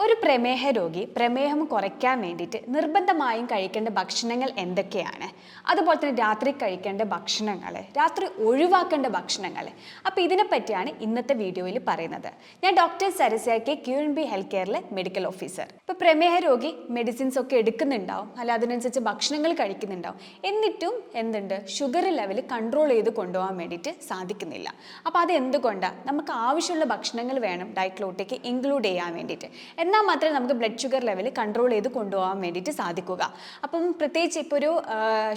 ഒരു പ്രമേഹ രോഗി പ്രമേഹം കുറയ്ക്കാൻ വേണ്ടിയിട്ട് നിർബന്ധമായും കഴിക്കേണ്ട ഭക്ഷണങ്ങൾ എന്തൊക്കെയാണ്, അതുപോലെ തന്നെ രാത്രി കഴിക്കേണ്ട ഭക്ഷണങ്ങൾ, രാത്രി ഒഴിവാക്കേണ്ട ഭക്ഷണങ്ങൾ. അപ്പോൾ ഇതിനെപ്പറ്റിയാണ് ഇന്നത്തെ വീഡിയോയിൽ പറയുന്നത്. ഞാൻ doctor Sarasya K, QNB health കെയറിലെ മെഡിക്കൽ ഓഫീസർ. ഇപ്പോൾ പ്രമേഹ രോഗി മെഡിസിൻസ് ഒക്കെ എടുക്കുന്നുണ്ടാവും, അല്ല അതിനനുസരിച്ച് ഭക്ഷണങ്ങൾ കഴിക്കുന്നുണ്ടാവും, എന്നിട്ടും എന്തുണ്ട്, ഷുഗർ ലെവൽ കൺട്രോൾ ചെയ്ത് കൊണ്ടുപോകാൻ വേണ്ടിയിട്ട് സാധിക്കുന്നില്ല. അപ്പോൾ അത് എന്തുകൊണ്ടാണ്? നമുക്ക് ആവശ്യമുള്ള ഭക്ഷണങ്ങൾ വേണം ഡയറ്റിലോട്ടേക്ക് ഇൻക്ലൂഡ് ചെയ്യാൻ വേണ്ടിയിട്ട്, എന്നാൽ മാത്രമേ നമുക്ക് ബ്ലഡ് ഷുഗർ ലെവൽ കൺട്രോൾ ചെയ്ത് കൊണ്ടുപോകാൻ വേണ്ടിയിട്ട് സാധിക്കുക. അപ്പം പ്രത്യേകിച്ച് ഇപ്പോൾ ഒരു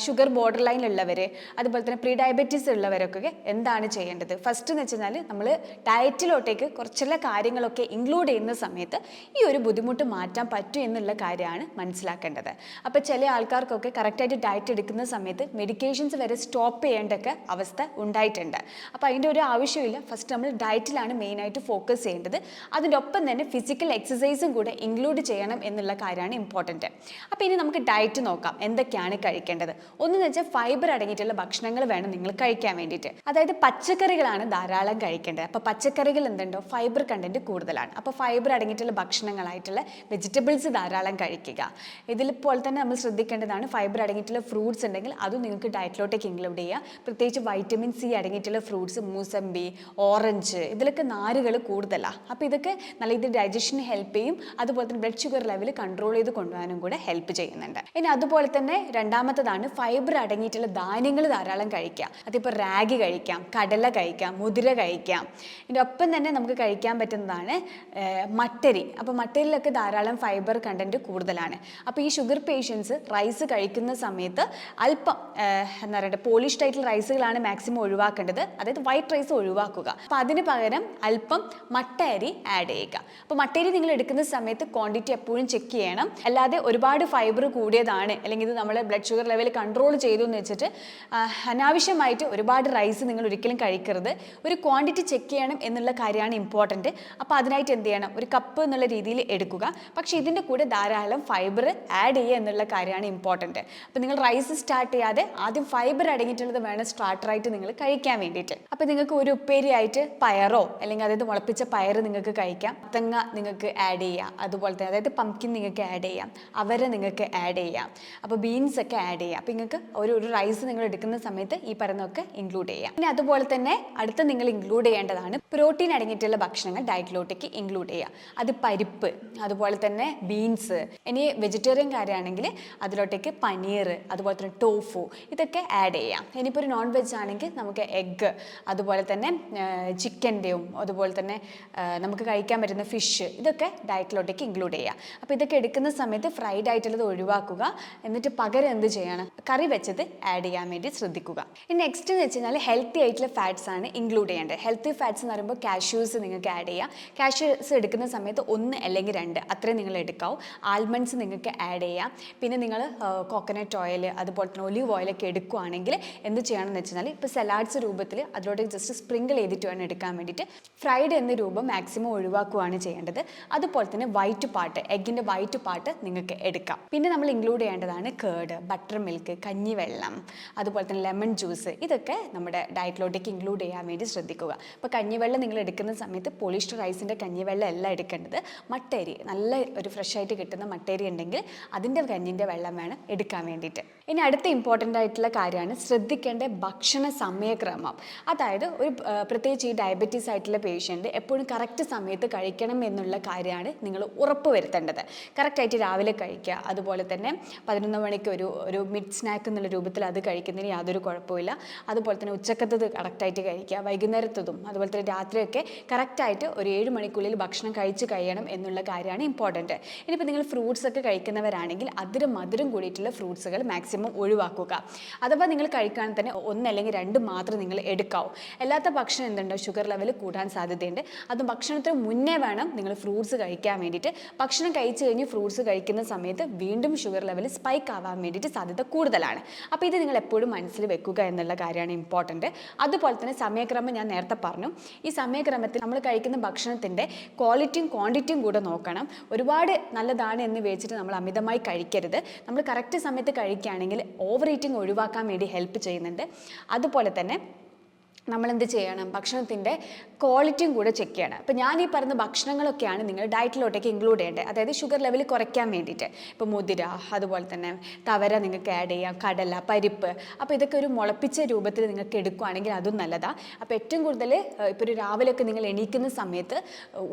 ഷുഗർ ബോർഡർ ലൈനിലുള്ളവർ, അതുപോലെ തന്നെ പ്രീ ഡയബറ്റീസ് ഉള്ളവരൊക്കെ എന്താണ് ചെയ്യേണ്ടത്? ഫസ്റ്റ് എന്ന് വെച്ചാൽ നമ്മൾ ഡയറ്റിലോട്ടേക്ക് കുറച്ചുള്ള കാര്യങ്ങളൊക്കെ ഇൻക്ലൂഡ് ചെയ്യുന്ന സമയത്ത് ഈ ഒരു ബുദ്ധിമുട്ട് മാറ്റാൻ പറ്റും എന്നുള്ള കാര്യമാണ് മനസ്സിലാക്കേണ്ടത്. അപ്പോൾ ചില ആൾക്കാർക്കൊക്കെ കറക്റ്റായിട്ട് ഡയറ്റ് എടുക്കുന്ന സമയത്ത് മെഡിക്കേഷൻസ് വരെ സ്റ്റോപ്പ് ചെയ്യേണ്ടൊക്കെ അവസ്ഥ ഉണ്ടായിട്ടുണ്ട്. അപ്പോൾ അതിൻ്റെ ഒരു ആവശ്യമില്ല. ഫസ്റ്റ് നമ്മൾ ഡയറ്റിലാണ് മെയിനായിട്ട് ഫോക്കസ് ചെയ്യേണ്ടത്. അതിൻ്റെ ഒപ്പം തന്നെ ഫിസിക്കൽ എക്സസൈസും കൂടെ ഇൻക്ലൂഡ് ചെയ്യണം എന്നുള്ള കാര്യമാണ് ഇമ്പോർട്ടൻറ്റ്. അപ്പോൾ ഇനി നമുക്ക് ഡയറ്റ് നോക്കാം, എന്തൊക്കെയാണ് കഴിക്കേണ്ടത്. ഒന്നെന്ന് വെച്ചാൽ ഫൈബർ അടങ്ങിയിട്ടുള്ള ഭക്ഷണങ്ങൾ വേണം നിങ്ങൾ കഴിക്കാൻ വേണ്ടിയിട്ട്. അതായത് പച്ചക്കറികളാണ് ധാരാളം കഴിക്കേണ്ടത്. അപ്പോൾ പച്ചക്കറികൾ എന്തുണ്ടോ, ഫൈബർ കണ്ടന്റ് കൂടുതലാണ്. അപ്പോൾ ഫൈബർ അടങ്ങിയിട്ടുള്ള ഭക്ഷണങ്ങളായിട്ടുള്ള വെജിറ്റബിൾസ് ധാരാളം കഴിക്കുക. ഇതിലിപ്പോൾ തന്നെ നമ്മൾ ശ്രദ്ധിക്കേണ്ടതാണ്, ഫൈബർ അടങ്ങിയിട്ടുള്ള ഫ്രൂട്ട്സ് ഉണ്ടെങ്കിൽ അതും നിങ്ങൾക്ക് ഡയറ്റിലോട്ടേക്ക് ഇൻക്ലൂഡ് ചെയ്യുക. പ്രത്യേകിച്ച് വൈറ്റമിൻ സി അടങ്ങിയിട്ടുള്ള ഫ്രൂട്ട്സ്, മൂസമ്പി, ഓറഞ്ച്, ഇതിലൊക്കെ നാരുകൾ കൂടുതലാണ്. അപ്പോൾ ഇതൊക്കെ നല്ല ഇത് ഡൈജഷന് ഹെൽപ്പ് ചെയ്യും, അതുപോലെ തന്നെ ബ്ലഡ് ഷുഗർ ലെവൽ കൺട്രോൾ ചെയ്ത് കൊണ്ടുപോകാനും കൂടെ ഹെൽപ്പ് ചെയ്യുന്നുണ്ട്. ഇനി അതുപോലെ തന്നെ രണ്ടാമത്തതാണ് ഫൈബർ അടങ്ങിയിട്ടുള്ള ധാന്യങ്ങൾ ധാരാളം കഴിക്കുക. അതിപ്പോൾ റാഗി കഴിക്കാം, കടല കഴിക്കാം, മുതിര കഴിക്കാം. ഇതിൻ്റെ ഒപ്പം തന്നെ നമുക്ക് കഴിക്കാൻ പറ്റുന്നതാണ് മട്ടരി. അപ്പോൾ മട്ടരിലൊക്കെ ധാരാളം ഫൈബർ കണ്ടന്റ് കൂടുതലാണ്. അപ്പോൾ ഈ ഷുഗർ പേഷ്യൻസ് റൈസ് കഴിക്കുന്ന സമയത്ത് അല്പം എന്താ പറയുക, പോളിഷ്ഡ് ആയിട്ടുള്ള റൈസുകളാണ് മാക്സിമം ഒഴിവാക്കേണ്ടത്. അതായത് വൈറ്റ് റൈസ് ഒഴിവാക്കുക. അപ്പോൾ അതിന് പകരം അല്പം മട്ട അരി ആഡ് ചെയ്യുക. അപ്പോൾ മട്ടരി നിങ്ങൾ എടുക്കുന്ന സമയത്ത് ക്വാണ്ടിറ്റി എപ്പോഴും ചെക്ക് ചെയ്യണം. അല്ലാതെ ഒരുപാട് ഫൈബർ കൂടിയതാണ്, അല്ലെങ്കിൽ ഇത് നമ്മളെ ബ്ലഡ് ഷുഗർ ലെവൽ കൺട്രോൾ ചെയ്തു എന്ന് വെച്ചിട്ട് അനാവശ്യമായിട്ട് ഒരുപാട് റൈസ് നിങ്ങൾ ഒരിക്കലും കഴിക്കരുത്. ഒരു ക്വാണ്ടിറ്റി ചെക്ക് ചെയ്യണം എന്നുള്ള കാര്യമാണ് ഇമ്പോർട്ടൻറ്റ്. അപ്പോൾ അതിനായിട്ട് എന്ത് ചെയ്യണം, ഒരു കപ്പ് എന്നുള്ള രീതിയിൽ എടുക്കുക. പക്ഷേ ഇതിൻ്റെ കൂടെ ധാരാളം ഫൈബർ ആഡ് ചെയ്യുക എന്നുള്ള കാര്യമാണ് ഇമ്പോർട്ടൻറ്റ്. അപ്പോൾ നിങ്ങൾ റൈസ് സ്റ്റാർട്ട് ചെയ്യാതെ ആദ്യം ഫൈബർ അടങ്ങിയിട്ടുള്ളത് വേണം സ്റ്റാർട്ടറായിട്ട് നിങ്ങൾ കഴിക്കാൻ വേണ്ടിയിട്ട്. അപ്പോൾ നിങ്ങൾക്ക് ഒരു ഉപ്പേരിയായിട്ട് പയറോ അല്ലെങ്കിൽ അതായത് മുളപ്പിച്ച പയർ നിങ്ങൾക്ക് കഴിക്കാം, തങ്ങ നിങ്ങൾക്ക് ആഡ് ചെയ്യാം, അതുപോലെ തന്നെ അതായത് പംകിൻ നിങ്ങൾക്ക് ആഡ് ചെയ്യാം, അവര നിങ്ങൾക്ക് ആഡ് ചെയ്യാം, അപ്പോൾ ബീൻസ് ഒക്കെ ആഡ് ചെയ്യാം. അപ്പോൾ നിങ്ങൾക്ക് ഒരു റൈസ് നിങ്ങൾ എടുക്കുന്ന സമയത്ത് ഈ പറയുന്നതൊക്കെ ഇൻക്ലൂഡ് ചെയ്യാം. പിന്നെ അതുപോലെ തന്നെ അടുത്ത നിങ്ങൾ ഇൻക്ലൂഡ് ചെയ്യേണ്ടതാണ് പ്രോട്ടീൻ അടങ്ങിയിട്ടുള്ള ഭക്ഷണങ്ങൾ ഡയറ്റിലോട്ടേക്ക് ഇൻക്ലൂഡ് ചെയ്യുക. അത് പരിപ്പ്, അതുപോലെ തന്നെ ബീൻസ്. ഇനി വെജിറ്റേറിയൻ കാര്യമാണെങ്കിൽ അതിലോട്ടേക്ക് പനീർ, അതുപോലെ തന്നെ ടോഫു, ഇതൊക്കെ ആഡ് ചെയ്യാം. ഇനിയിപ്പോൾ ഒരു നോൺ വെജ് ആണെങ്കിൽ നമുക്ക് എഗ്ഗ്, അതുപോലെ തന്നെ ചിക്കൻ്റെയും അതുപോലെ തന്നെ നമുക്ക് കഴിക്കാൻ പറ്റുന്ന ഫിഷ്, ഇതൊക്കെ ഡയറ്റിലോട്ടേക്ക് ഇൻക്ലൂഡ് ചെയ്യുക. അപ്പോൾ ഇതൊക്കെ എടുക്കുന്ന സമയത്ത് ഫ്രൈഡ് ആയിട്ടുള്ളത് ഒഴിവാക്കുക. എന്നിട്ട് പകരം എന്ത് ചെയ്യണം, കറി വെച്ചത് ആഡ് ചെയ്യാൻ വേണ്ടി ശ്രദ്ധിക്കുക. ഇനി നെക്സ്റ്റ് എന്ന് വെച്ച് കഴിഞ്ഞാൽ ഹെൽത്തി ആയിട്ടുള്ള ഫാറ്റ്സ് ആണ് ഇൻക്ലൂഡ് ചെയ്യേണ്ടത്. ഹെൽത്തി ഫാറ്റ്സ് എന്ന് പറയുമ്പോൾ കാഷ്യൂസ് നിങ്ങൾക്ക് ആഡ് ചെയ്യാം. കാഷ്യൂസ് എടുക്കുന്ന സമയത്ത് 1 അല്ലെങ്കിൽ 2 അത്രയും നിങ്ങൾ എടുക്കാവും. ആൽമണ്ട്സ് നിങ്ങൾക്ക് ആഡ് ചെയ്യാം. പിന്നെ നിങ്ങൾ കോക്കനട്ട് ഓയിൽ, അതുപോലെ തന്നെ ഒലിവ് ഓയിലൊക്കെ എടുക്കുകയാണെങ്കിൽ എന്ത് ചെയ്യണമെന്ന് വെച്ച് കഴിഞ്ഞാൽ ഇപ്പോൾ സലാഡ്സ് രൂപത്തിൽ അതിലോട്ട് ജസ്റ്റ് സ്പ്രിങ്കിൾ ചെയ്തിട്ട് വേണം എടുക്കാൻ വേണ്ടിയിട്ട്. ഫ്രൈഡ് എന്ന രൂപം മാക്സിമം ഒഴിവാക്കുകയാണ് ചെയ്യേണ്ടത്. അതുപോലെ തന്നെ വൈറ്റ് പാർട്ട്, എഗ്ഗിൻ്റെ വൈറ്റ് പാർട്ട് നിങ്ങൾക്ക് എടുക്കാം. പിന്നെ നമ്മൾ ഇൻക്ലൂഡ് ചെയ്യേണ്ടതാണ് കേർഡ്, ബട്ടർ മിൽക്ക്, കഞ്ഞിവെള്ളം, അതുപോലെ തന്നെ ലെമൺ ജ്യൂസ്. ഇതൊക്കെ നമ്മുടെ ഡയറ്റിലോട്ടേക്ക് ഇൻക്ലൂഡ് ചെയ്യാൻ വേണ്ടി ശ്രദ്ധിക്കുക. അപ്പോൾ കഞ്ഞിവെള്ളം നിങ്ങൾ എടുക്കുന്ന സമയത്ത് പോളിഷ്ഡ് റൈസിൻ്റെ കഞ്ഞിവെള്ളം അല്ല എടുക്കേണ്ടത്. മട്ടരി, നല്ല ഒരു ഫ്രഷ് ആയിട്ട് കിട്ടുന്ന മട്ടരി ഉണ്ടെങ്കിൽ അതിൻ്റെ കഞ്ഞിൻ്റെ വെള്ളം വേണം എടുക്കാൻ വേണ്ടിയിട്ട്. ഇനി അടുത്ത ഇമ്പോർട്ടൻ്റ് ആയിട്ടുള്ള കാര്യമാണ് ശ്രദ്ധിക്കേണ്ട ഭക്ഷണ സമയക്രമം. അതായത് ഒരു പ്രത്യേകിച്ച് ഈ ഡയബറ്റീസ് ആയിട്ടുള്ള പേഷ്യൻ്റ് എപ്പോഴും കറക്റ്റ് സമയത്ത് കഴിക്കണം എന്നുള്ള കാര്യമാണ് നിങ്ങൾ ഉറപ്പ് വരുത്തേണ്ടത്. കറക്റ്റായിട്ട് രാവിലെ കഴിക്കുക, അതുപോലെ തന്നെ 11 മണിക്ക് ഒരു മിഡ് സ്നാക്ക് എന്നുള്ള രൂപത്തിൽ അത് കഴിക്കുന്നതിന് യാതൊരു കുഴപ്പമില്ല. അതുപോലെ തന്നെ ഉച്ചക്കത്തത് കറക്റ്റായിട്ട് കഴിക്കുക, വൈകുന്നേരത്തതും അതുപോലെ തന്നെ രാത്രിയൊക്കെ കറക്റ്റായിട്ട് ഒരു 7 മണിക്കുള്ളിൽ ഭക്ഷണം കഴിച്ച് കഴിയണം എന്നുള്ള കാര്യമാണ് ഇമ്പോർട്ടൻറ്റ്. ഇനിയിപ്പോൾ നിങ്ങൾ ഫ്രൂട്ട്സ് ഒക്കെ കഴിക്കുന്നവരാണെങ്കിൽ മധുരം കൂടിയിട്ടുള്ള ഫ്രൂട്ട്സുകൾ മാക്സിമം ഒഴിവാക്കുക. അഥവാ നിങ്ങൾ കഴിക്കുകയാണെങ്കിൽ തന്നെ 1 അല്ലെങ്കിൽ 2 മാത്രം നിങ്ങൾ എടുക്കാവൂ. അല്ലാത്ത ഭക്ഷണം എന്തുണ്ടോ ഷുഗർ ലെവൽ കൂടാൻ സാധ്യതയുണ്ട്. അത് ഭക്ഷണത്തിന് മുന്നേ വേണം നിങ്ങൾ ഫ്രൂട്ട്സ് കഴിക്കാൻ വേണ്ടിയിട്ട്. ഭക്ഷണം കഴിച്ച് കഴിഞ്ഞ് ഫ്രൂട്ട്സ് കഴിക്കുന്ന സമയത്ത് വീണ്ടും ഷുഗർ ലെവൽ സ്പൈക്ക് ആവാൻ വേണ്ടിയിട്ട് സാധ്യത കൂടുതലാണ്. അപ്പോൾ ഇത് നിങ്ങൾ എപ്പോഴും മനസ്സിൽ വെക്കുക എന്നുള്ള കാര്യമാണ് ഇമ്പോർട്ടൻറ്റ്. അതുപോലെ തന്നെ സമയക്രമം ഞാൻ നേരത്തെ പറഞ്ഞു. ഈ സമയക്രമത്തിൽ നമ്മൾ കഴിക്കുന്ന ഭക്ഷണത്തിൻ്റെ ക്വാളിറ്റിയും ക്വാണ്ടിറ്റിയും കൂടെ നോക്കണം. ഒരുപാട് നല്ലതാണ് എന്ന് വെച്ചിട്ട് നമ്മൾ അമിതമായി കഴിക്കരുത്. നമ്മൾ കറക്റ്റ് സമയത്ത് കഴിക്കുകയാണെങ്കിൽ ഓവർ ഈറ്റിംഗ് ഒഴിവാക്കാൻ വേണ്ടി ഹെൽപ്പ് ചെയ്യുന്നുണ്ട്. അതുപോലെ തന്നെ നമ്മളെന്ത് ചെയ്യണം, ഭക്ഷണത്തിൻ്റെ ക്വാളിറ്റിയും കൂടെ ചെക്ക് ചെയ്യണം. അപ്പോൾ ഞാൻ ഈ പറയുന്ന ഭക്ഷണങ്ങളൊക്കെയാണ് നിങ്ങൾ ഡയറ്റിലോട്ടേക്ക് ഇൻക്ലൂഡ് ചെയ്യേണ്ടത്, അതായത് ഷുഗർ ലെവൽ കുറയ്ക്കാൻ വേണ്ടിയിട്ട്. ഇപ്പോൾ മുതിര, അതുപോലെ തന്നെ തവര നിങ്ങൾക്ക് ആഡ് ചെയ്യാം, കടല, പരിപ്പ്. അപ്പോൾ ഇതൊക്കെ ഒരു മുളപ്പിച്ച രൂപത്തിൽ നിങ്ങൾക്ക് എടുക്കുകയാണെങ്കിൽ അതും നല്ലതാണ്. അപ്പോൾ ഏറ്റവും കൂടുതൽ ഇപ്പോൾ ഒരു രാവിലെയൊക്കെ നിങ്ങൾ എണീക്കുന്ന സമയത്ത്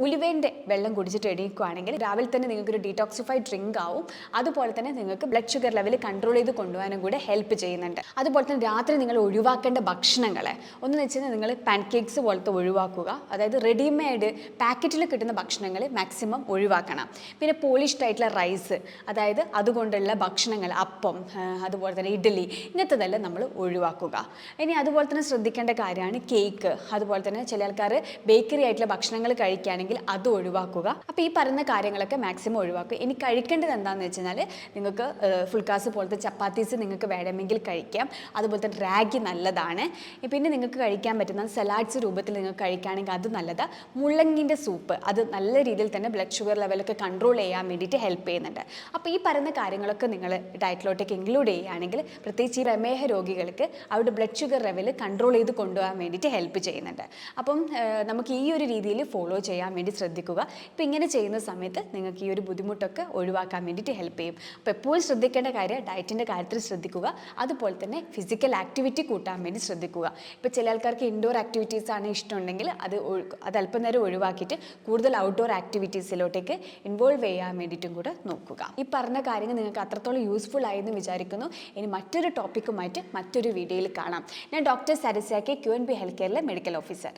ഉലുവേൻ്റെ വെള്ളം കുടിച്ചിട്ട് എണീക്കുകയാണെങ്കിൽ രാവിലെ തന്നെ നിങ്ങൾക്കൊരു ഡീടോക്സിഫൈഡ് ഡ്രിങ്ക് ആവും. അതുപോലെ തന്നെ നിങ്ങൾക്ക് ബ്ലഡ് ഷുഗർ ലെവൽ കൺട്രോൾ ചെയ്ത് കൊണ്ടുപോകാനും കൂടെ ഹെൽപ്പ് ചെയ്യുന്നുണ്ട്. അതുപോലെ തന്നെ രാത്രി നിങ്ങൾ ഒഴിവാക്കേണ്ട ഭക്ഷണങ്ങളെ ഒന്ന് വെച്ചാൽ നിങ്ങൾ പാൻകേക്സ് പോലത്തെ ഒഴിവാക്കുക, അതായത് റെഡിമെയ്ഡ് പാക്കറ്റിൽ കിട്ടുന്ന ഭക്ഷണങ്ങൾ മാക്സിമം ഒഴിവാക്കണം. പിന്നെ പോളിഷ്ഡ് ആയിട്ടുള്ള റൈസ്, അതായത് അതുകൊണ്ടുള്ള ഭക്ഷണങ്ങൾ, അപ്പം, അതുപോലെ തന്നെ ഇഡ്ഡലി, ഇങ്ങനത്തെതെല്ലാം നമ്മൾ ഒഴിവാക്കുക. ഇനി അതുപോലെ തന്നെ ശ്രദ്ധിക്കേണ്ട കാര്യമാണ് കേക്ക്. അതുപോലെ തന്നെ ചില ആൾക്കാർ ബേക്കറി ആയിട്ടുള്ള ഭക്ഷണങ്ങൾ കഴിക്കുകയാണെങ്കിൽ അത് ഒഴിവാക്കുക. അപ്പോൾ ഈ പറയുന്ന കാര്യങ്ങളൊക്കെ മാക്സിമം ഒഴിവാക്കുക. ഇനി കഴിക്കേണ്ടത് എന്താണെന്ന് വെച്ച് കഴിഞ്ഞാൽ നിങ്ങൾക്ക് ഫുൾക്കാസ് പോലത്തെ ചപ്പാത്തീസ് നിങ്ങൾക്ക് വേണമെങ്കിൽ കഴിക്കാം. അതുപോലെ തന്നെ റാഗി നല്ലതാണ്. പിന്നെ നിങ്ങൾക്ക് കഴിക്കാൻ പറ്റുന്ന സലാഡ്സ് രൂപത്തിൽ നിങ്ങൾക്ക് കഴിക്കുകയാണെങ്കിൽ അത് നല്ലതാണ്. മുള്ളങ്കിൻ്റെ സൂപ്പ്, അത് നല്ല രീതിയിൽ തന്നെ ബ്ലഡ് ഷുഗർ ലെവലൊക്കെ കൺട്രോൾ ചെയ്യാൻ വേണ്ടിയിട്ട് ഹെൽപ്പ് ചെയ്യുന്നുണ്ട്. അപ്പോൾ ഈ പറയുന്ന കാര്യങ്ങളൊക്കെ നിങ്ങൾ ഡയറ്റിലോട്ടേക്ക് ഇൻക്ലൂഡ് ചെയ്യുകയാണെങ്കിൽ പ്രത്യേകിച്ച് ഈ പ്രമേഹ രോഗികൾക്ക് അവരുടെ ബ്ലഡ് ഷുഗർ ലെവൽ കൺട്രോൾ ചെയ്ത് കൊണ്ടുപോകാൻ വേണ്ടിയിട്ട് ഹെൽപ്പ് ചെയ്യുന്നുണ്ട്. അപ്പം നമുക്ക് ഈ ഒരു രീതിയിൽ ഫോളോ ചെയ്യാൻ വേണ്ടി ശ്രദ്ധിക്കുക. ഇപ്പോൾ ഇങ്ങനെ ചെയ്യുന്ന സമയത്ത് നിങ്ങൾക്ക് ഈ ഒരു ബുദ്ധിമുട്ടൊക്കെ ഒഴിവാക്കാൻ വേണ്ടിയിട്ട് ഹെൽപ്പ് ചെയ്യും. അപ്പോൾ എപ്പോഴും ശ്രദ്ധിക്കേണ്ട കാര്യം ഡയറ്റിൻ്റെ കാര്യത്തിൽ ശ്രദ്ധിക്കുക. അതുപോലെ തന്നെ ഫിസിക്കൽ ആക്ടിവിറ്റി കൂട്ടാൻ വേണ്ടി ശ്രദ്ധിക്കുക. ഇപ്പോൾ ചില ആൾക്കാർക്ക് ഇൻഡോർ ആക്ടിവിറ്റീസ് ആണ് ഇഷ്ടമുണ്ടെങ്കിൽ അത് അല്പം നേരം ഒഴിവാക്കിയിട്ട് കൂടുതൽ ഔട്ട്ഡോർ ആക്ടിവിറ്റീസിലോട്ടേക്ക് ഇൻവോൾവ് ചെയ്യാൻ വേണ്ടിയിട്ടും കൂടെ നോക്കുക. ഈ പറഞ്ഞ കാര്യങ്ങൾ നിങ്ങൾക്ക് അത്രത്തോളം യൂസ്ഫുൾ ആയെന്ന് വിചാരിക്കുന്നു. ഇനി മറ്റൊരു ടോപ്പിക്കുമായിട്ട് മറ്റൊരു വീഡിയോയിൽ കാണാം. ഞാൻ ഡോക്ടർ സരസ്യാക്കി, QNB ഹെൽത്ത് കെയറിലെ മെഡിക്കൽ ഓഫീസർ.